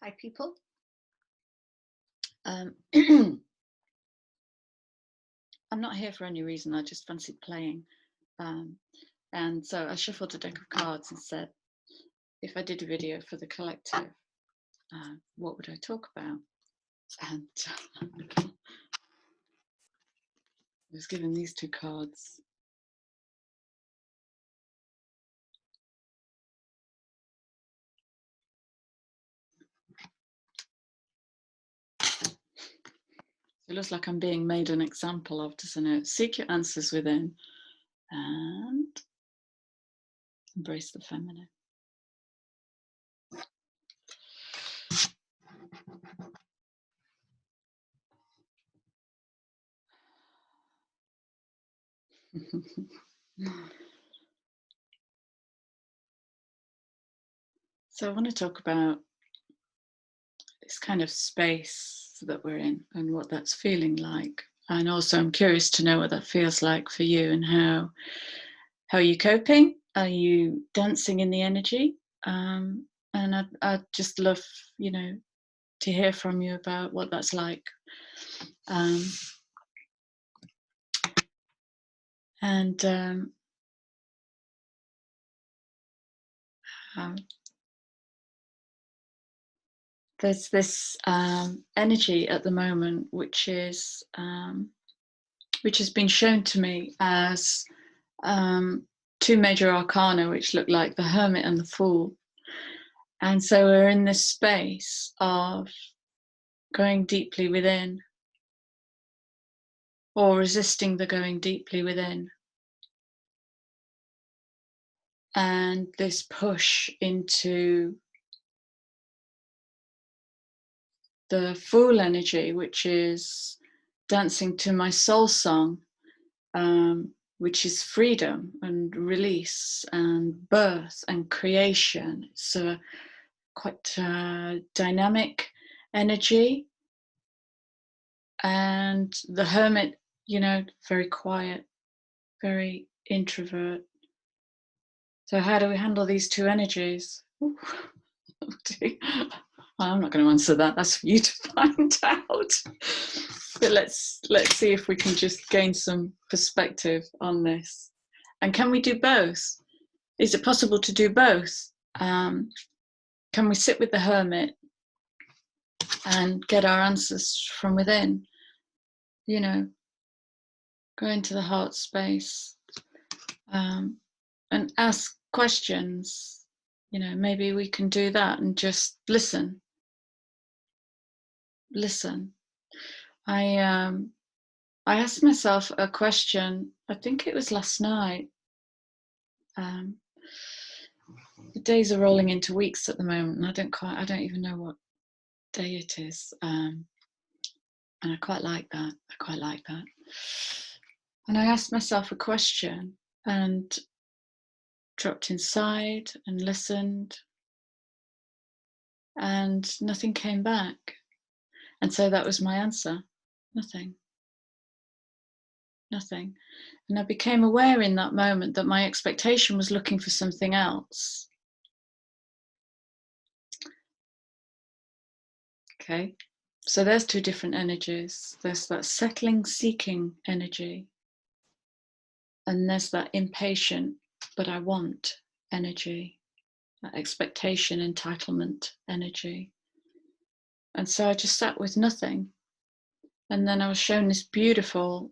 Hi, people. I'm not here for any reason. I just fancied playing. And so I shuffled a deck of cards and said, if I did a video for the collective, what would I talk about? And I was given these two cards. It looks like I'm being made an example of, doesn't it? Seek your answers within and embrace the feminine. So I want to talk about this kind of space that we're in and what that's feeling like. And also I'm curious to know what that feels like for you and how are you coping? Are you dancing in the energy? And I'd just love, to hear from you about what that's like. There's this energy at the moment which has been shown to me as two major arcana, which look like the Hermit and the Fool. And so we're in this space of going deeply within, or resisting the going deeply within. And this push into the Fool energy, which is dancing to my soul song, which is freedom and release and birth and creation. It's a quite dynamic energy. And the Hermit, very quiet, very introvert. So how do we handle these two energies? Ooh. I'm not going to answer that. That's for you to find out. But let's see if we can just gain some perspective on this. And can we do both? Is it possible to do both? Can we sit with the Hermit and get our answers from within? Go into the heart space and ask questions. Maybe we can do that and just listen. I asked myself a question, I think it was last night. The days are rolling into weeks at the moment, and I don't even know what day it is. And I quite like that. And I asked myself a question and dropped inside and listened, and nothing came back. And so that was my answer. Nothing. And I became aware in that moment that my expectation was looking for something else. Okay, so there's two different energies. There's that settling, seeking energy, and there's that impatient, but I want energy, that expectation, entitlement energy. And so I just sat with nothing. And then I was shown this beautiful,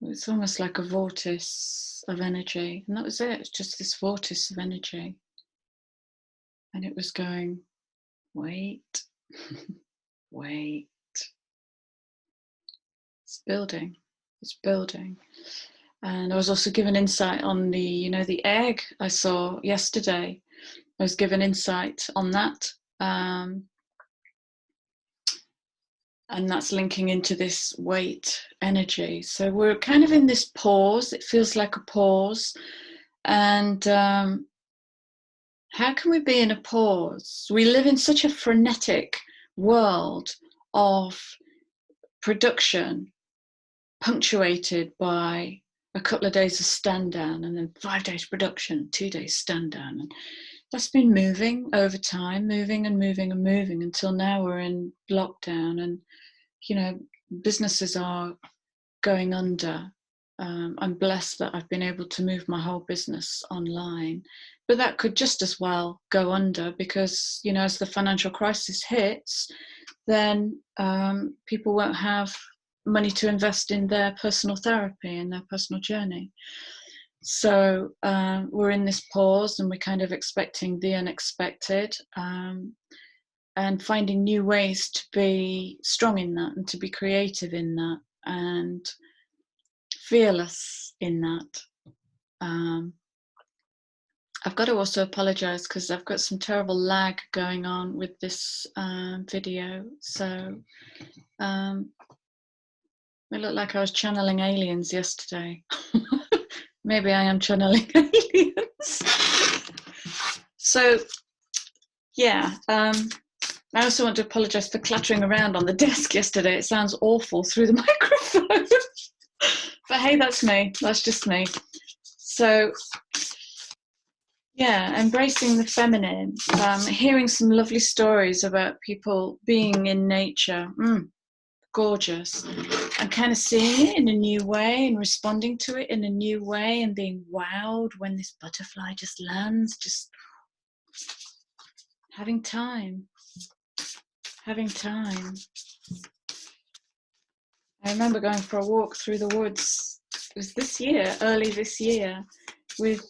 it's almost like a vortice of energy. And that was it. It's just this vortice of energy. And it was going, wait, wait. It's building. And I was also given insight on the egg I saw yesterday. I was given insight on that. And that's linking into this weight energy. So we're kind of in this pause. It feels like a pause. And how can we be in a pause? We live in such a frenetic world of production, punctuated by a couple of days of stand down, and then 5 days production, 2 days stand down. And that's been moving over time, moving and moving and moving until now we're in lockdown, and businesses are going under. I'm blessed that I've been able to move my whole business online, but that could just as well go under because, as the financial crisis hits, then people won't have money to invest in their personal therapy and their personal journey. So we're in this pause and we're kind of expecting the unexpected, and finding new ways to be strong in that and to be creative in that and fearless in that. I've got to also apologize because I've got some terrible lag going on with this video. So it looked like I was channeling aliens yesterday. Maybe I am channeling aliens. So yeah, I also want to apologize for clattering around on the desk yesterday. It sounds awful through the microphone. But hey, that's me. That's just me. So yeah, embracing the feminine, hearing some lovely stories about people being in nature, gorgeous, and kind of seeing it in a new way and responding to it in a new way and being wowed when this butterfly just lands, just having time. I remember going for a walk through the woods. It was this year, early this year, with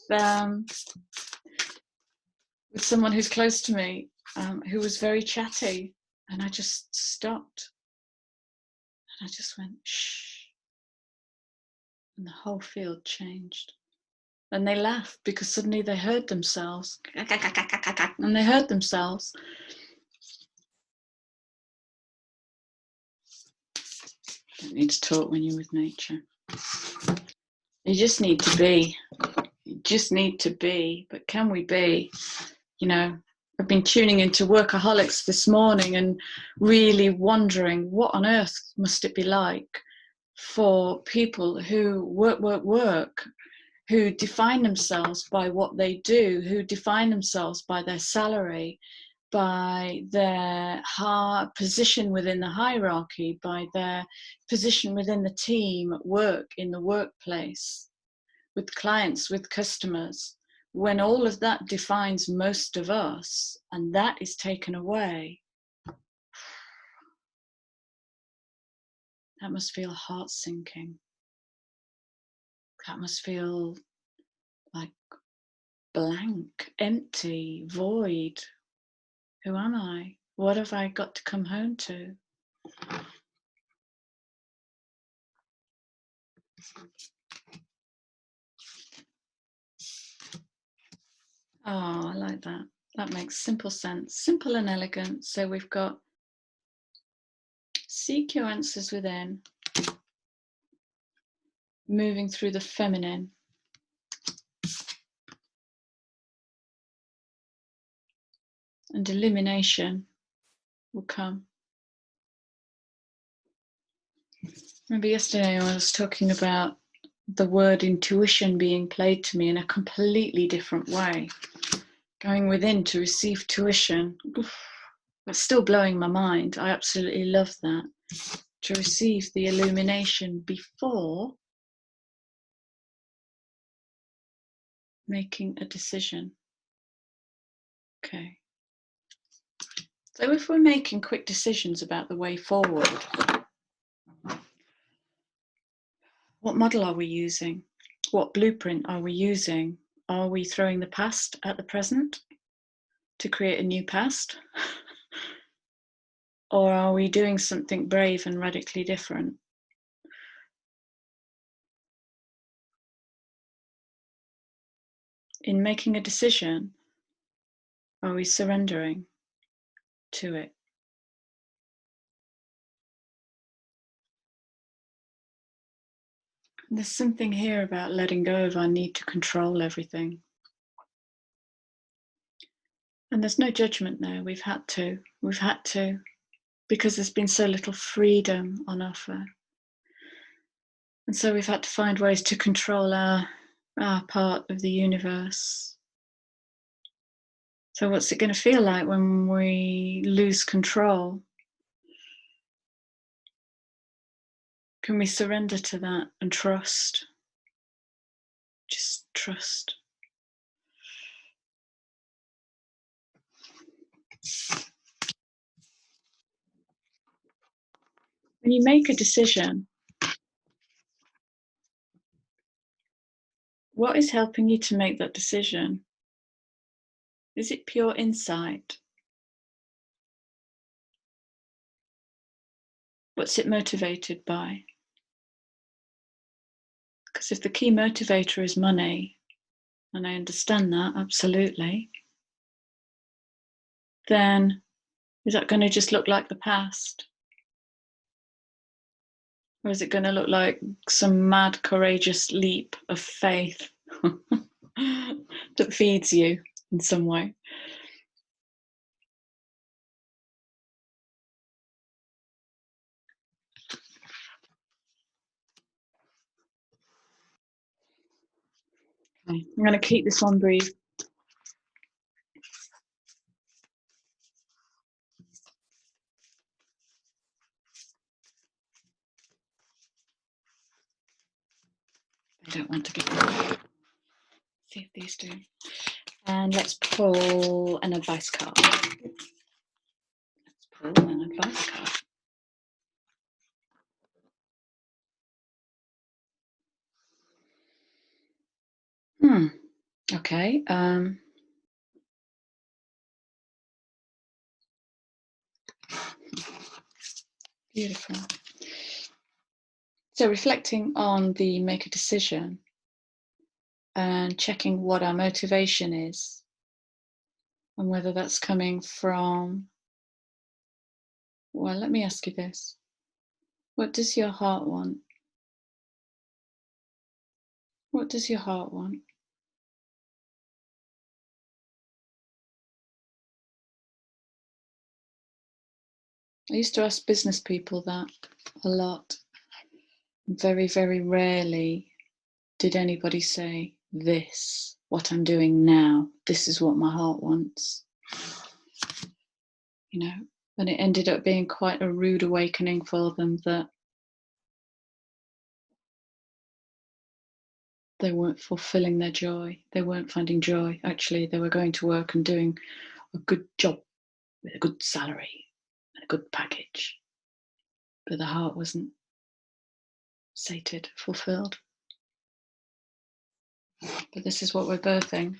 someone who's close to me, who was very chatty, and I just stopped and I just went shh, and the whole field changed. And they laughed because suddenly they heard themselves, and they heard themselves. You don't need to talk when you're with nature. You just need to be. You just need to be. But can we be? I've been tuning into Workaholics this morning and really wondering what on earth must it be like for people who work, who define themselves by what they do, who define themselves by their salary, by their position within the hierarchy, by their position within the team at work, in the workplace, with clients, with customers. When all of that defines most of us and that is taken away, that must feel heart sinking. That must feel like blank, empty, void. Who am I? What have I got to come home to? Oh, I like that. That makes simple sense. Simple and elegant. So we've got seek your answers within, moving through the feminine, and illumination will come. Remember yesterday I was talking about the word intuition being played to me in a completely different way. Going within to receive tuition. That's still blowing my mind. I absolutely love that. To receive the illumination before making a decision. Okay. So if we're making quick decisions about the way forward, what model are we using? What blueprint are we using? Are we throwing the past at the present to create a new past? Or are we doing something brave and radically different? In making a decision, are we surrendering to it? There's something here about letting go of our need to control everything. And there's no judgment there. We've had to, because there's been so little freedom on offer. And so we've had to find ways to control our part of the universe. So what's it going to feel like when we lose control? Can we surrender to that and trust? Just trust. When you make a decision, what is helping you to make that decision? Is it pure insight? What's it motivated by? Because if the key motivator is money, and I understand that absolutely, then is that going to just look like the past? Or is it going to look like some mad, courageous leap of faith that feeds you in some way? Okay. I'm going to keep this one brief. I don't want to get rid. See if these do. And let's pull an advice card. Let's pull an advice card. Okay. Beautiful. So reflecting on the make a decision and checking what our motivation is and whether that's coming from, well, let me ask you this. What does your heart want? What does your heart want? I used to ask business people that a lot. Very, very rarely did anybody say, this, what I'm doing now, this is what my heart wants. You know, and it ended up being quite a rude awakening for them that they weren't fulfilling their joy. They weren't finding joy. Actually, they were going to work and doing a good job with a good salary and a good package. But the heart wasn't sated, fulfilled. But this is what we're birthing.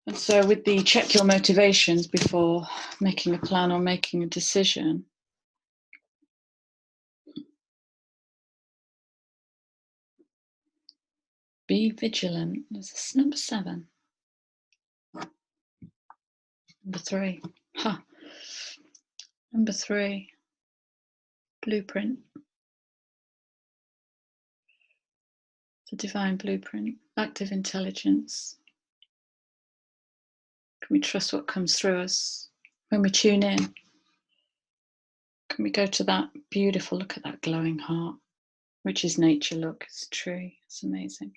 And so with the check your motivations before making a plan or making a decision, be vigilant. This is number 7. Number 3. Huh. Number 3. Blueprint. The divine blueprint. Active intelligence. Can we trust what comes through us when we tune in? Can we go to that beautiful, look at that glowing heart, which is nature, look, it's a tree, it's amazing.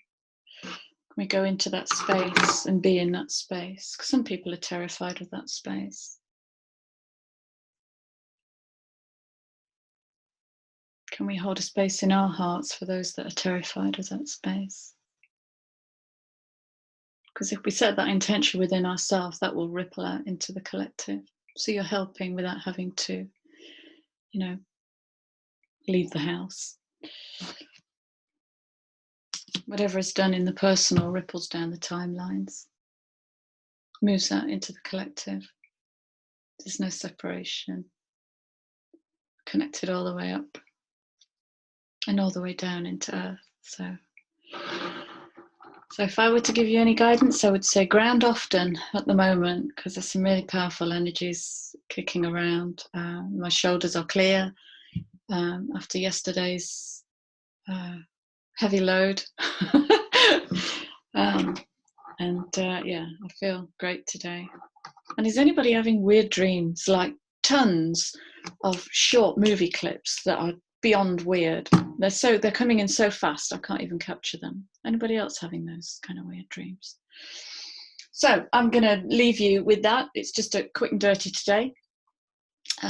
Can we go into that space and be in that space? Because some people are terrified of that space. Can we hold a space in our hearts for those that are terrified of that space? Because if we set that intention within ourselves, that will ripple out into the collective. So you're helping without having to, you know, leave the house. Whatever is done in the personal ripples down the timelines, moves out into the collective. There's no separation. Connected all the way up and all the way down into earth. So if I were to give you any guidance, I would say ground often at the moment, because there's some really powerful energies kicking around. My shoulders are clear after yesterday's heavy load. Yeah, I feel great today. And is anybody having weird dreams, like tons of short movie clips that are beyond weird? They're coming in so fast I can't even capture them. Anybody else having those kind of weird dreams? So I'm going to leave you with that. It's just a quick and dirty today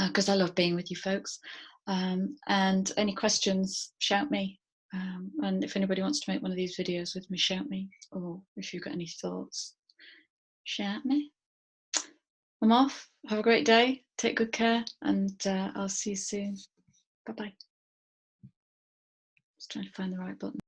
because I love being with you folks. And any questions, shout me. And if anybody wants to make one of these videos with me, shout me. Or if you've got any thoughts, shout me. I'm off. Have a great day. Take good care. And I'll see you soon. Bye-bye. Just trying to find the right button.